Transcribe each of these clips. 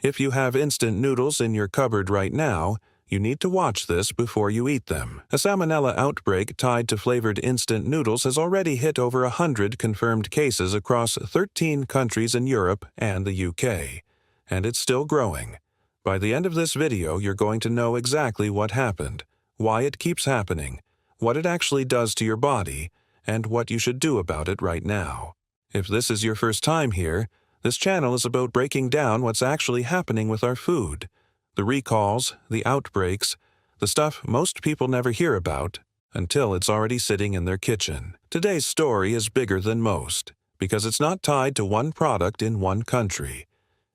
If you have instant noodles in your cupboard right now, you need to watch this before you eat them. A salmonella outbreak tied to flavored instant noodles has already hit over 100 confirmed cases across 13 countries in Europe and the UK, and it's still growing. By the end of this video, you're going to know exactly what happened, why it keeps happening, what it actually does to your body, and what you should do about it right now. If this is your first time here, this channel is about breaking down what's actually happening with our food. The recalls, the outbreaks, the stuff most people never hear about until it's already sitting in their kitchen. Today's story is bigger than most because it's not tied to one product in one country.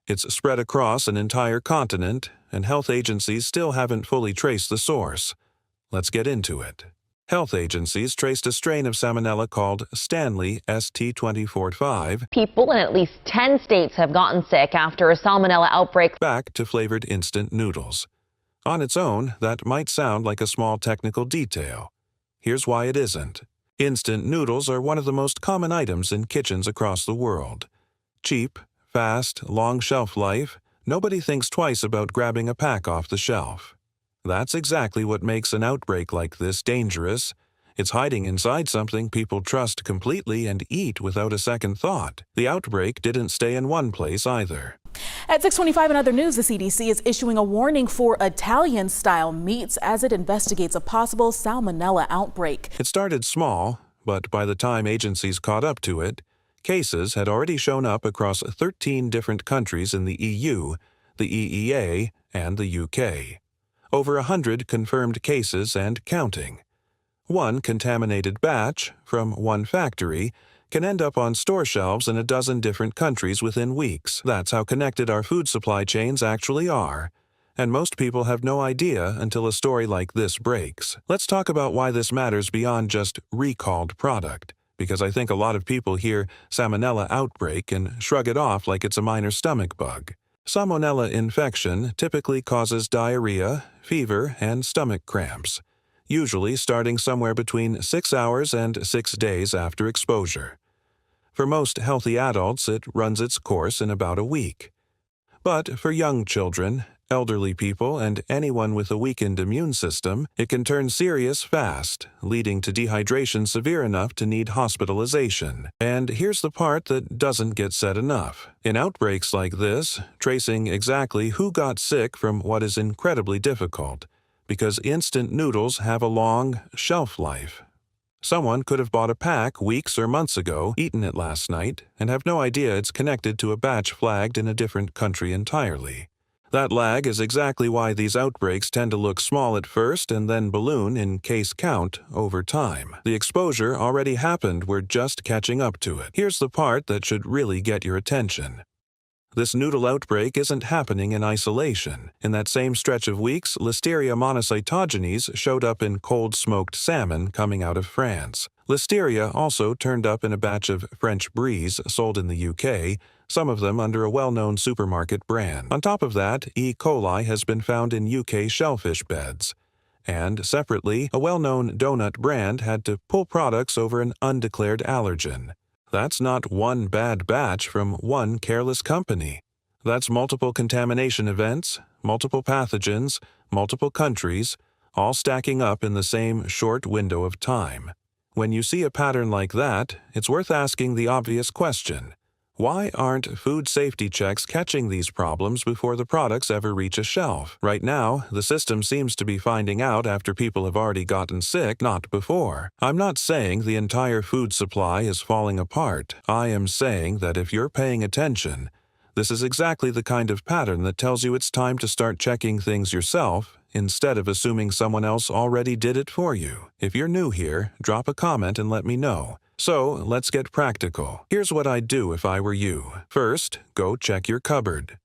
It's spread across an entire continent, and health agencies still haven't fully traced the source. Let's get into it. Health agencies traced a strain of salmonella called Stanley ST245 people in at least 10 states have gotten sick after a salmonella outbreak back to flavored instant noodles. On its own, that might sound like a small technical detail. Here's why it isn't. Instant noodles are one of the most common items in kitchens across the world. Cheap, fast, long shelf life, nobody thinks twice about grabbing a pack off the shelf. That's exactly what makes an outbreak like this dangerous. It's hiding inside something people trust completely and eat without a second thought. The outbreak didn't stay in one place either. At 6:25 in other news, the CDC is issuing a warning for Italian-style meats as it investigates a possible salmonella outbreak. It started small, but by the time agencies caught up to it, cases had already shown up across 13 different countries in the EU, the EEA, and the UK. Over 100 confirmed cases and counting. One contaminated batch from one factory can end up on store shelves in a dozen different countries within weeks. That's how connected our food supply chains actually are. And most people have no idea until a story like this breaks. Let's talk about why this matters beyond just recalled product, because I think a lot of people hear salmonella outbreak and shrug it off like it's a minor stomach bug. Salmonella infection typically causes diarrhea, fever, and stomach cramps, usually starting somewhere between 6 hours and 6 days after exposure. For most healthy adults, it runs its course in about a week. But for young children, elderly people, and anyone with a weakened immune system, it can turn serious fast, leading to dehydration severe enough to need hospitalization. And here's the part that doesn't get said enough. In outbreaks like this, tracing exactly who got sick from what is incredibly difficult, because instant noodles have a long shelf life. Someone could have bought a pack weeks or months ago, eaten it last night, and have no idea it's connected to a batch flagged in a different country entirely. That lag is exactly why these outbreaks tend to look small at first and then balloon in case count over time. The exposure already happened, we're just catching up to it. Here's the part that should really get your attention. This noodle outbreak isn't happening in isolation. In that same stretch of weeks, Listeria monocytogenes showed up in cold smoked salmon coming out of France. Listeria also turned up in a batch of French bries sold in the UK, some of them under a well-known supermarket brand. On top of that, E. coli has been found in UK shellfish beds. And, separately, a well-known doughnut brand had to pull products over an undeclared allergen. That's not one bad batch from one careless company. That's multiple contamination events, multiple pathogens, multiple countries, all stacking up in the same short window of time. When you see a pattern like that, it's worth asking the obvious question. Why aren't food safety checks catching these problems before the products ever reach a shelf? Right now, the system seems to be finding out after people have already gotten sick, not before. I'm not saying the entire food supply is falling apart. I am saying that if you're paying attention, this is exactly the kind of pattern that tells you it's time to start checking things yourself instead of assuming someone else already did it for you. If you're new here, drop a comment and let me know. So, let's get practical. Here's what I'd do if I were you. First, go check your cupboard.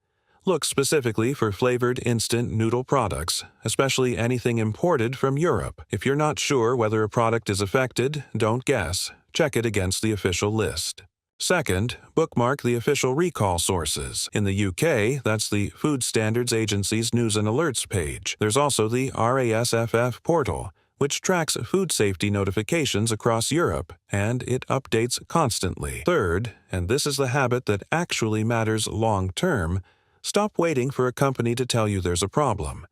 Look specifically for flavored instant noodle products, especially anything imported from Europe. If you're not sure whether a product is affected, don't guess. Check it against the official list. Second, bookmark the official recall sources. In the UK, that's the Food Standards Agency's News and Alerts page. There's also the RASFF portal, which tracks food safety notifications across Europe, and it updates constantly. Third, and this is the habit that actually matters long-term, Stop waiting for a company to tell you there's a problem.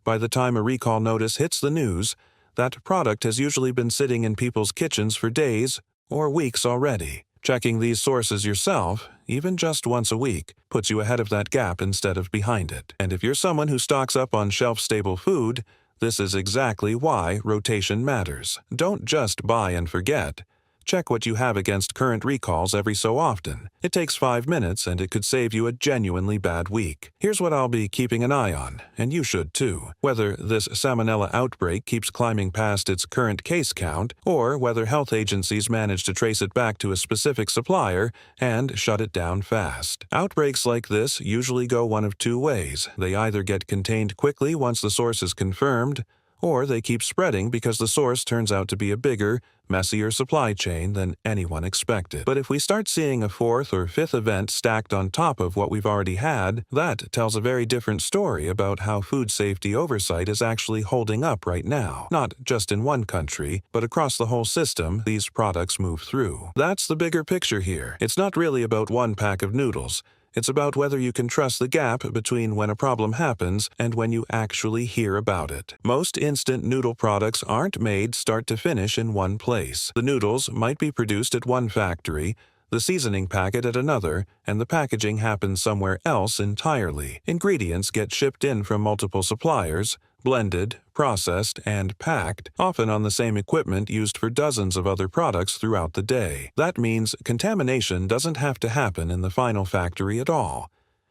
By the time a recall notice hits the news, that product has usually been sitting in people's kitchens for days or weeks already. Checking these sources yourself, even just once a week, puts you ahead of that gap instead of behind it. And if you're someone who stocks up on shelf-stable food, this is exactly why rotation matters. Don't just buy and forget. Check what you have against current recalls every so often. It takes 5 minutes and it could save you a genuinely bad week. Here's what I'll be keeping an eye on, and you should too. Whether this Salmonella outbreak keeps climbing past its current case count, or whether health agencies manage to trace it back to a specific supplier and shut it down fast. Outbreaks like this usually go one of two ways. They either get contained quickly once the source is confirmed, or they keep spreading because the source turns out to be a bigger, messier supply chain than anyone expected. But if we start seeing a fourth or fifth event stacked on top of what we've already had, that tells a very different story about how food safety oversight is actually holding up right now. Not just in one country, but across the whole system these products move through. That's the bigger picture here. It's not really about one pack of noodles. It's about whether you can trust the gap between when a problem happens and when you actually hear about it. Most instant noodle products aren't made start to finish in one place. The noodles might be produced at one factory, the seasoning packet at another, and the packaging happens somewhere else entirely. Ingredients get shipped in from multiple suppliers, blended, processed, and packed, often on the same equipment used for dozens of other products throughout the day. That means contamination doesn't have to happen in the final factory at all.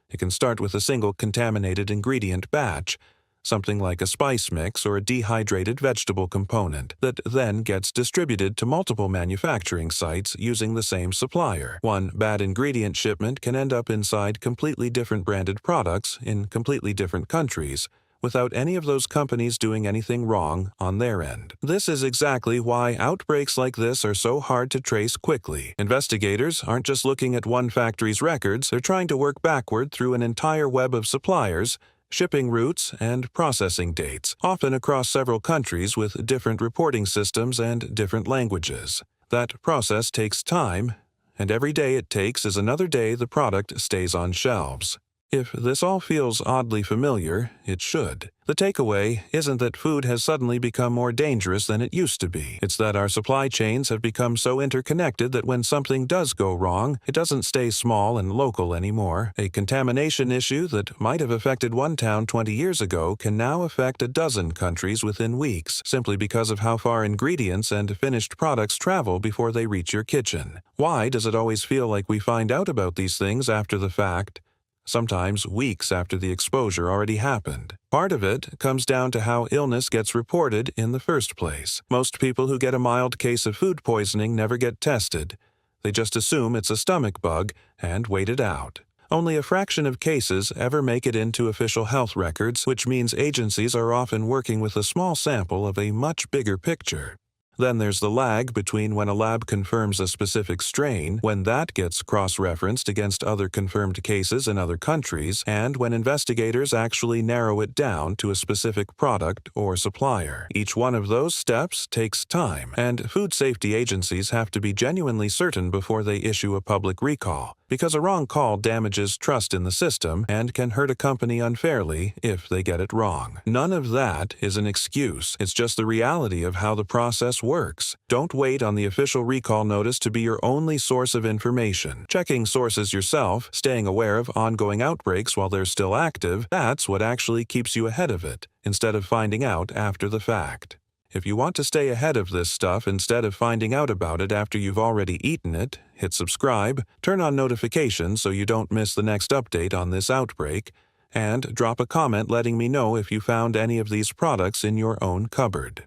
It can start with a single contaminated ingredient batch, something like a spice mix or a dehydrated vegetable component, that then gets distributed to multiple manufacturing sites using the same supplier. One bad ingredient shipment can end up inside completely different branded products in completely different countries, without any of those companies doing anything wrong on their end. This is exactly why outbreaks like this are so hard to trace quickly. Investigators aren't just looking at one factory's records, they're trying to work backward through an entire web of suppliers, shipping routes, and processing dates, often across several countries with different reporting systems and different languages. That process takes time, and every day it takes is another day the product stays on shelves. If this all feels oddly familiar, it should. The takeaway isn't that food has suddenly become more dangerous than it used to be. It's that our supply chains have become so interconnected that when something does go wrong, it doesn't stay small and local anymore. A contamination issue that might have affected one town 20 years ago can now affect a dozen countries within weeks, simply because of how far ingredients and finished products travel before they reach your kitchen. Why does it always feel like we find out about these things after the fact? Sometimes weeks after the exposure already happened. Part of it comes down to how illness gets reported in the first place. Most people who get a mild case of food poisoning never get tested. They just assume it's a stomach bug and wait it out. Only a fraction of cases ever make it into official health records, which means agencies are often working with a small sample of a much bigger picture. Then there's the lag between when a lab confirms a specific strain, when that gets cross-referenced against other confirmed cases in other countries, and when investigators actually narrow it down to a specific product or supplier. Each one of those steps takes time, and food safety agencies have to be genuinely certain before they issue a public recall, because a wrong call damages trust in the system and can hurt a company unfairly if they get it wrong. None of that is an excuse. It's just the reality of how the process works. Don't wait on the official recall notice to be your only source of information. Checking sources yourself, staying aware of ongoing outbreaks while they're still active, that's what actually keeps you ahead of it, instead of finding out after the fact. If you want to stay ahead of this stuff instead of finding out about it after you've already eaten it, hit subscribe, turn on notifications so you don't miss the next update on this outbreak, and drop a comment letting me know if you found any of these products in your own cupboard.